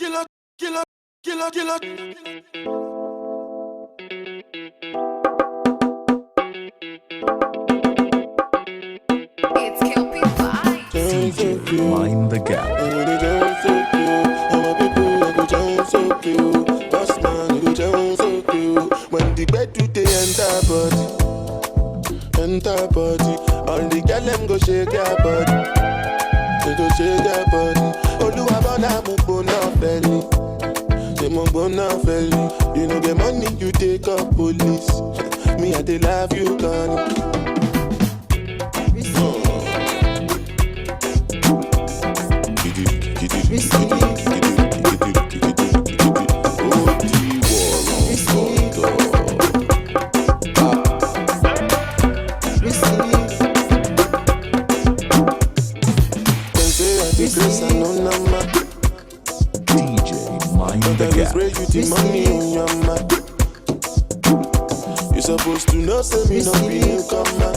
killer, killer, killer, killer. It's Kelpie Vibes. DJ, mind the gap. When the bed do they enter body, all the girl them go shake their body, they go shake their body. Oluwabona mo gbona belly, say mo gbona belly. You know the money you take up police, me I dey love you gone. The money on your mind. You supposed to know, say me no be newcomer.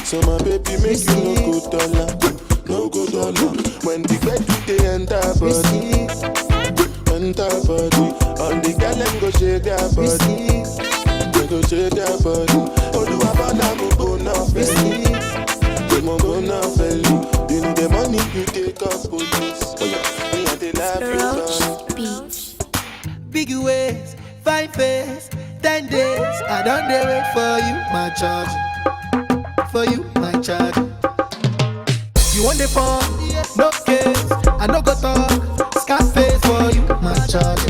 So my baby make you no go dollar, no go dollar. When the bed do they enter body, all the girl them go shake their body, they go shake their body. Oluwabona mo go now belly, they mo go now belly. You know the money you take up police. Me and they love you. Beach. Big ways, 5 face, 10 days. I don't dare wait for you, my charge. For you, my charge. You want the phone? No case. I no go talk. Scarface for you, my charge.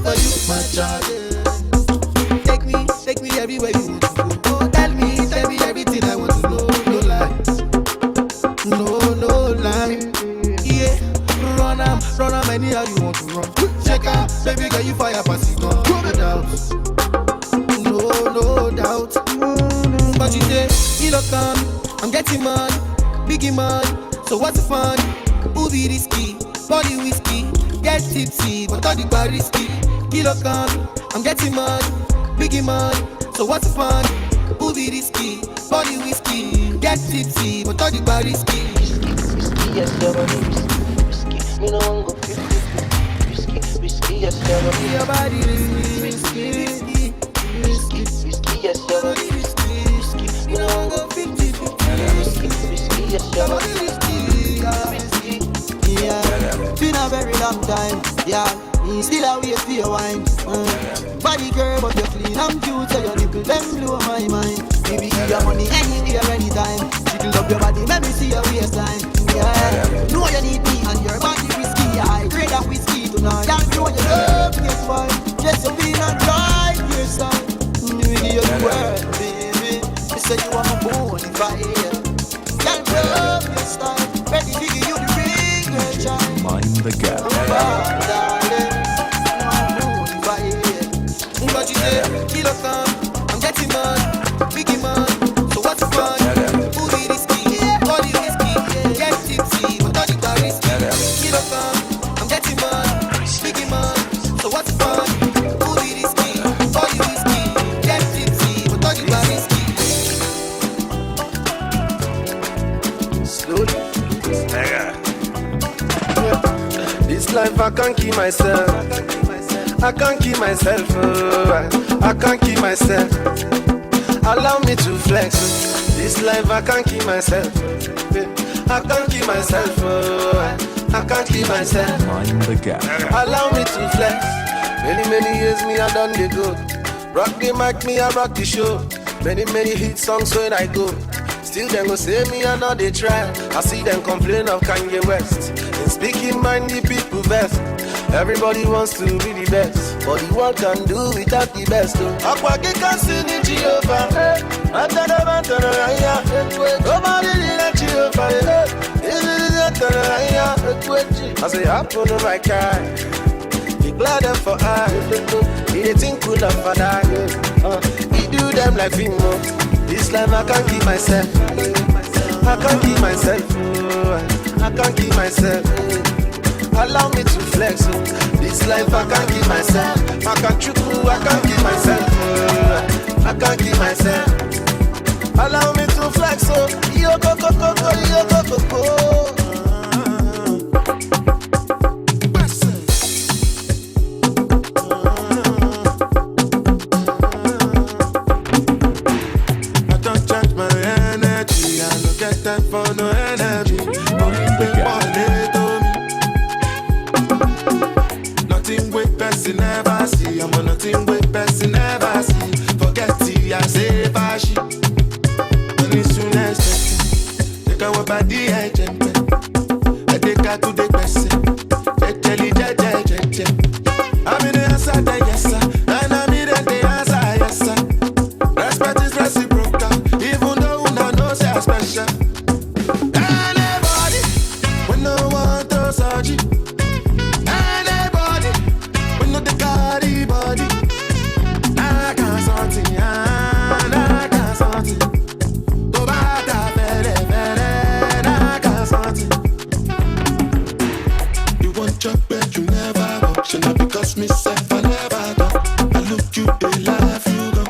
For you, my charge. Take me everywhere you want to go. Tell me everything I want to know. No lies. No lie. Yeah, run am anyhow you want to run. Check out, baby girl, you fire pass it on. No doubt. But you say, you look on, I'm getting money, biggie money. So what's the fun? Who be risky? Body whiskey, get tipsy, but all the bar risky. Kilo come, I'm getting money, biggie money. So what's the fun? Who be risky? Body whiskey, get tipsy, but all the bar risky. Yes, your body risky. Me no want go 50-50. Risky, yes, your body. Your body risky. Yes, your body risky. Me no want go 50-50. Risky, yes, your body risky. Yeah, been a very long time. Yeah, me still a wait for your wine. Body girl, but you're clean and cute, so your nipple them blow my mind. Baby, give your money anywhere, anytime. Jiggle up your body, let me see your waistline. Yeah, know you need me and your body risky. I grade that whiskey tonight. Can't know you love me, yes, boy. Just so being and right your side. Me give you the word, baby. You said you want my bone if I hear. Can't love your style. Ready to give you the ring, girl, child. Mind the gap. But you say, kilo come, I'm getting money, biggie money. So what's the fun? Who be risky? Body risky, get tipsy, but all the bar risky. Kilo come, I'm getting money, biggie money. So what's the fun? Who be risky? Body risky, get tipsy, but all the bar risky. Slowly, this life I can't keep myself. I can't keep myself, I can't keep myself. Allow me to flex. This life I can't keep myself. I can't keep myself, I can't keep myself. Mind the gap. Allow me to flex. Many years me I done the good. Rock the mic, me I rock the show. Many hit songs when I go. Still them go say me I know they try. I see them complain of Kanye West. In speaking mind the people best. Everybody wants to be the best, but the world can do without the best. Akwage can sing in Jehovah. Nobody did Jehovah. I say, happen to my car. He glad them for I. He didn't think good enough for that. He do them like Fimo. This life I can't keep myself. I can't keep myself. I can't keep myself. Allow me to flex. This life I can't keep myself. I can't keep myself. I can't keep myself. Allow me to flex. Yo go go go go, yo go go go. got to the best. I'm in the answer, yes, sir. And I'm in the answer, yes, sir. Respect is reciprocal, even though una know say I special. Anybody, when no one to search you. Anybody, when no the carry body. I can't sort it, I can't sort it. To bata fere, I can't sort it. You want your bed, you never walk. Should not because myself I never go. I look you, they laugh, you go.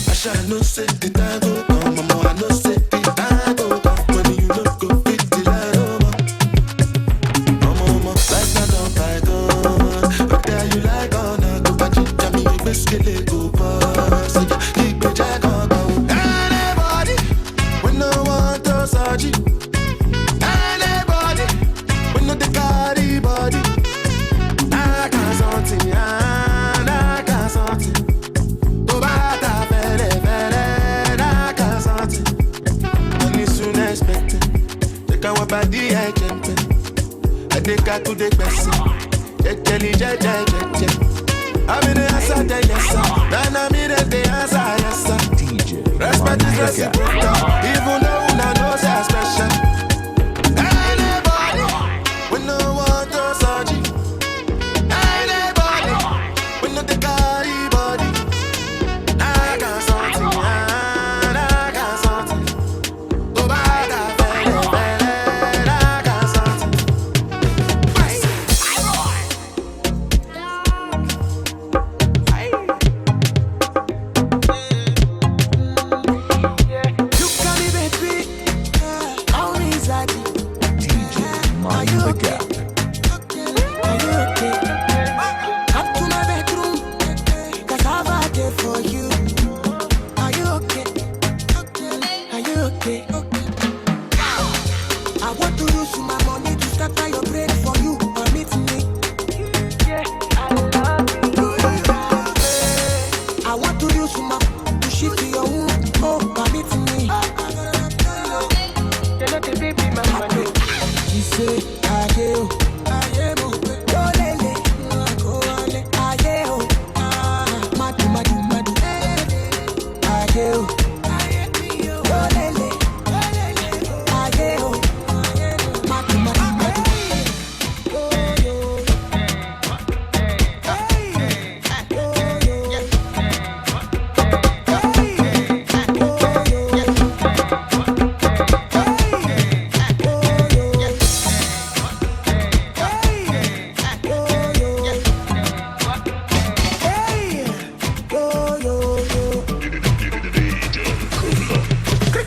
I shall no say the time go come, mama, I no say the time go come. When you look go fit the light over. Mama, life not on python. But there you like on a go back to me, you basically go pass. So yeah, keep me jack on go. Anybody, when no one to search you. Anybody, when no the carry body. I can't sort it, I can't sort it. To bata fere, I can't sort it. Money soon expected. Take a walk by the agent. I take her to the person. I'm in the answer, yes, sir. Then I'm in the answer, yes, sir. DJ Respect is Mind the reciprocal, Gap. even though una know say I special. Anybody, when no one to search you. Anybody, when no the carry body. I can't sort it, I can't sort it. To bata fere, I can't sort it. You can be baby. How is that? DJ Mind the Gap. Are you okay? Come to my bedroom, 'cause I've had it for you. Are you okay? Are you okay? I want to use my money to scatter your brain for you. Permit me. I want to use my to shift your womb. Oh, permit me. She say, aye, madu, madu, madu.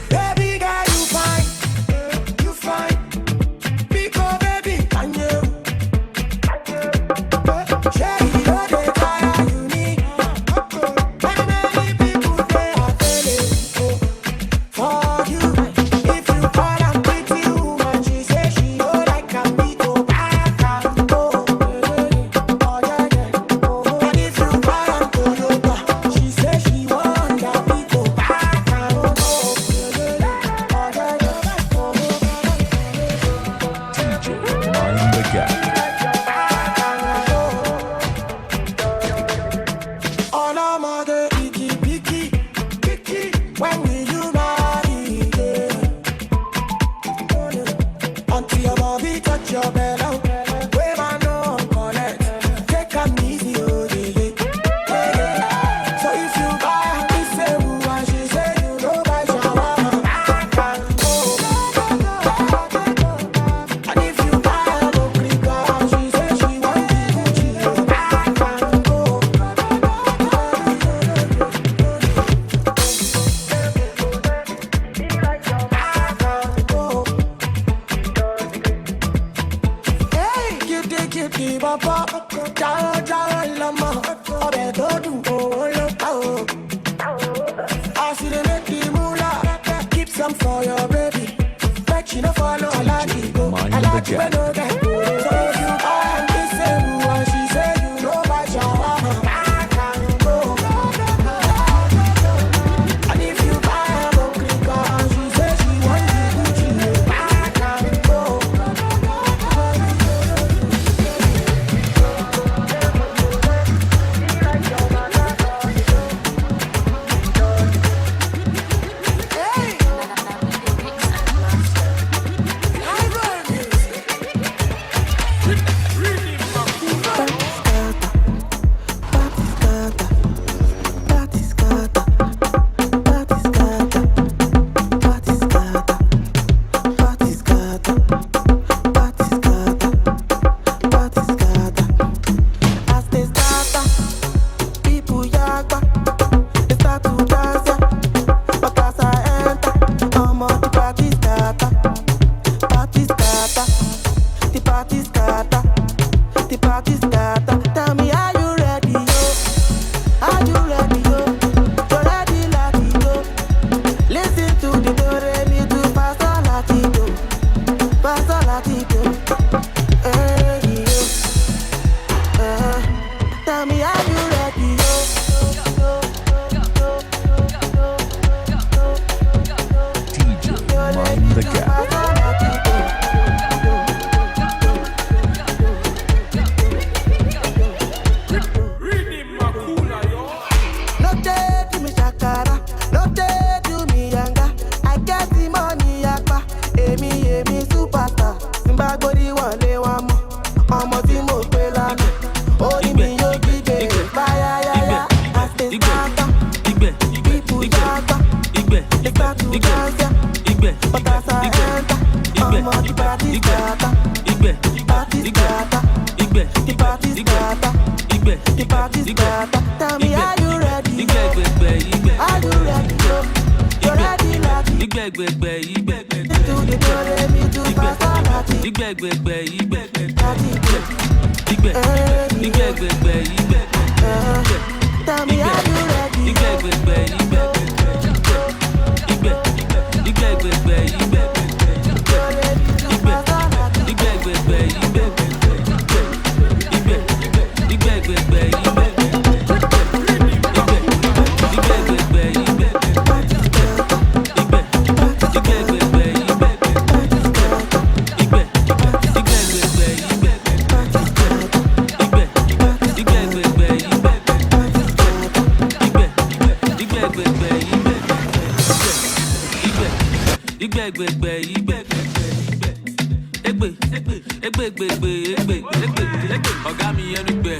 Baby girl, you fine, you fine. Because baby, can you? Share it all the time you need. Many people they are feeling for you. If you call and pretty woman, she say she know like a beat go back and go. Oh yeah yeah. And if you call and Toyota, she say she want that beat go back and go. DJ Mind the Gap. All our mother, picky, picky, picky. When will you marry? Until your body touch your belly, wave and no connect. Take a easy, oh yeah. So if you buy this same one, she say you know by shawarma, I can go. And if you buy a Bokrika, she say she want the Gucci, I can go. Hey, cutie, baba, jao, jao, lama, ọbẹ̀ tó dùn, owó ló pa o. As you dey make the moolah, keep some for your baby. Make she no follow Aladipo, Mind the Aladipo gap. no get good. So if you buy this same one, she say you know by shawarma, I can go. And if you buy a Bokrika, she say she want the Gucci, I can party scatter. The party scatter. Tell me, are you ready, yo? Are you ready, yo? You ready, latido? Listen to the do-re-mi do faster, latido. Faster, latido. Hey, yo. Tell me, are you ready, yo? DJ Mind the Gap. Tell me, are you ready? Are you ready? You're ready, ready. To the do-re-mi do faster, lati. Tell me, are you ready? Ọ̀gá mi ẹnu gbẹ,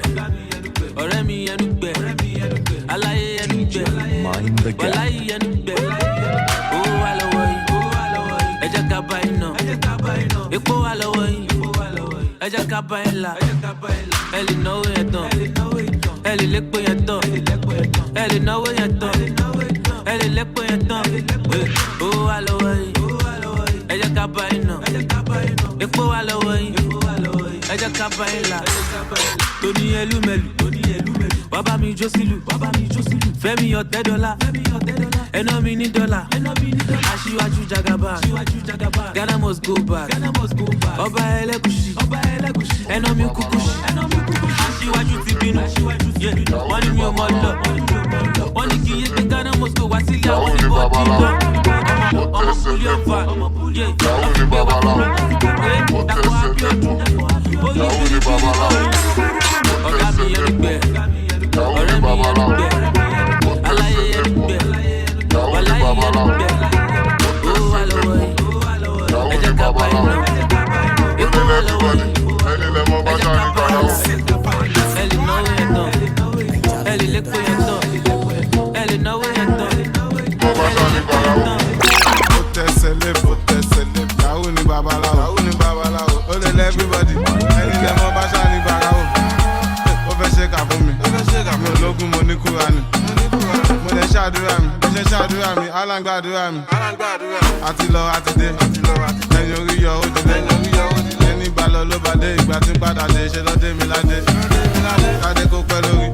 ọ̀rẹ́ mi ẹnu gbẹ, aláyé ẹnu gbẹ, Mind the Gap. wàláyé ẹnu gbẹ. Owó wà lọ́wọ́ yìí, ẹ jẹ́ ká bá iná. Epo wà lọ́wọ́ yìí, ẹ jẹ́ ká bá ẹ là. Ẹ lè náwó yẹn tán, ẹ lè lépo yẹn tán, ẹ lè náwó yẹn tán, ẹ lè lépo yẹn tán. Owó wà lọ́wọ́ yìí, ẹ jẹ́ ká bá iná. Epo wà lọ́wọ́ yìí, ẹ jẹ́ ká bá ẹ là. Tóní ẹlúmẹ̀lú, bàbá mi jó sílù, Fẹ́mi $10, ẹná mi ní dọ́là, aṣíwájú jagaba, Ghana must go back, ọba ẹlẹ́gùṣì, ẹná mi kúkúṣì, aṣíwájú ti bínú, wọ́n ní mi ò mọ̀ lọ, wọ́n ní kí iye gbé Ghana must go wá sílé àwọn oníbọ̀dì lọ, ọmọ kúlí ọ̀fà, ọmọ gbé wá kúrò, dàpọ̀ Abíọ́dún, ó yí bírí bírí lọ́rùn, ọ̀gá mi ẹnu gbẹ, ọ̀rẹ́ mi ẹnu gbẹ, aláyé ẹnu gbẹ, wàláyé ẹnu gbẹ, owó wà lọ́wọ́ yìí, ẹ jẹ́ ká bá iná, epo wà lọ́wọ́ yìí, ẹ jẹ́ ká bá iná, ẹ lè náwó yẹn tán, ẹ lè lépo yẹn tán, ẹ lè náwó yẹn tán, ẹ lè lépo yẹn tán. Yahoo ni babaláwo, ó lè lẹ́ everybody, ẹni lẹ́ mọ́ bá ṣáà ní bàráwò. Ó fẹ́ ṣe kà fún mi, mi ò lógún mo ní Kúránì. Mo lè ṣàdúrà mi, mo ṣe ṣàdúrà mi, aláǹgbàdúrà mi. Àti lọ àti dé, ẹni orí yọ ó dilé. Ẹni bá lọ ló bá dé, ìgbà tí ń padà dé, ṣe lọ dé mi ládé. Kádé kó pẹ́ lórí,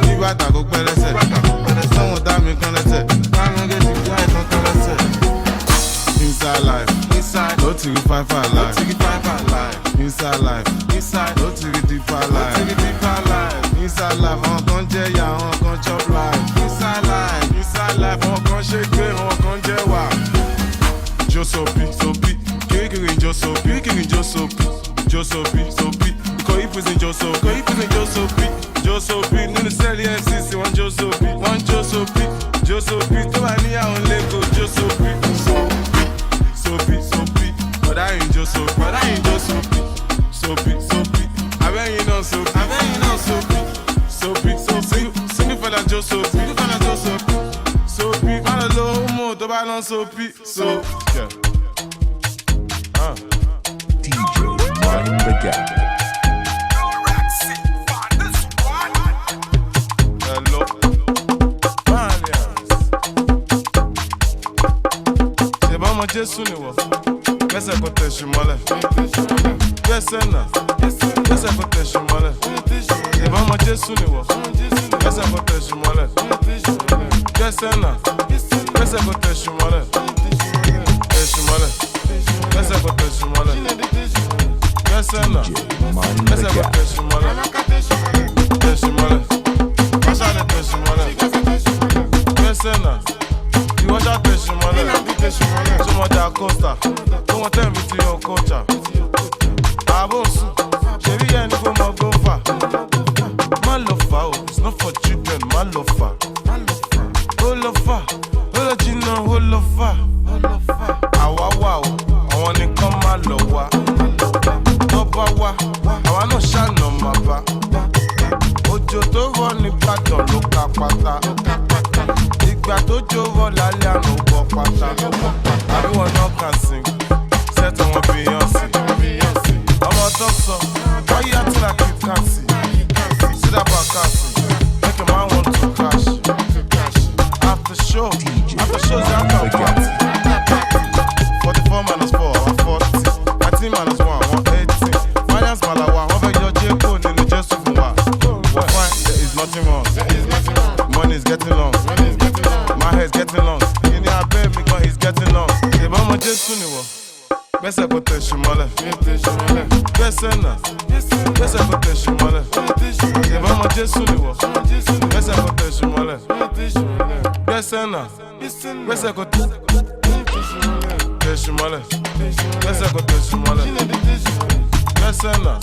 ní bàtà kó pẹ́ lẹ́sẹ̀. Sọ́wọ́n dá mi kan lẹ́sẹ̀, káàmù gẹ̀ẹ́sì bí àìsàn kan lẹ́sẹ̀. Inside life, no to get five life. Inside life, no to get deeper life. Inside life, on con jẹ ya, on con chop life. Inside life, on con shake, on con jẹ wa. Josopi, kiri Josopi. Koi prison Josopi. Nínú sẹ́ẹ̀lì FCC, one Josopi. Tó bá ní àwọn lẹ́kọ̀ọ́ Josopi. Soapy, but I ain't just soapy. Soapy, I bet you know soapy. Sing it for that just soapy. Soapy, man a low more, the balance soapy. So, yeah. DJ Mind the Gap. Hello. Valiance. C'est pas mon Jésus, ni wa. Mese gbẹ́sẹ̀ kò tẹ̀sí mọ́lẹ̀. Gbẹ́sẹ̀ náà, gbẹ́sẹ̀ kò tẹ̀sí mọ́lẹ̀. Ìbọn ọmọ Jésù ni wọ̀, gbẹ́sẹ̀ kò tẹ̀sí mọ́lẹ̀. Gbẹ́sẹ̀ náà, gbẹ́sẹ̀ kò tẹ̀sí mọ́lẹ̀. Tẹ̀sí mọ́lẹ̀, gbẹ́sẹ̀ kò tẹ̀sí mọ́lẹ̀. Gbẹ́sẹ̀ náà, gbẹ́sẹ̀ kò tẹ̀sí mọ́lẹ̀. Tẹ̀sí mọ́lẹ̀, ọ̀ṣà ni tẹ̀sí mọ́lẹ̀. Gbẹ́sẹ̀ náà, ìwọ́ṣà tẹ̀sí mọ́lẹ̀. Sọmọdé àkọ́sà, tó wọ́n tẹ̀ mí ti yan kọ́ńtà. Àbòsù, ṣèbí yẹn ni kò mọ gófà. Má lọ fà o, it's not for children, má lọ fà. Ó lọ fà, ó lọ jìnnà, ó lọ fà. Àwa wà o, àwọn nìkan má lọ wá. Tó bá wá, àwa náà ṣàna má bá. Òjò tó rọ̀ nígbàdàn ló ka pátá. Ìgbà tó jó rọ̀ lálẹ́ àná ó bọ́ pátá. Àbí wọn náà kàn sing, set àwọn Beyonce. Ọmọ tó sọ, why you acting like you can't see? See that back casting, make a man want to crash. After shows, you after party. 44 minus 4, 140. 19 minus 1, 180. Finance Malawa, over your J-Code in the just of one. Fine, there is nothing wrong. Money is getting long. My hair is getting long. In the bed, because he's getting long. The mama just soon it was. Gbẹ́sẹ̀ kò tẹ̀sí mọ́lẹ̀. Gbẹ́sẹ̀ náà, gbẹ́sẹ̀ kò tẹ̀sí mọ́lẹ̀. Ìbọn ọmọ Jésù ni wọ̀. Gbẹ́sẹ̀ kò tẹ̀sí mọ́lẹ̀. Gbẹ́sẹ̀ náà, gbẹ́sẹ̀ kò tẹ̀sí mọ́lẹ̀. Gbẹ́sẹ̀ kò tẹ̀sí mọ́lẹ̀. Gbẹ́sẹ̀ náà.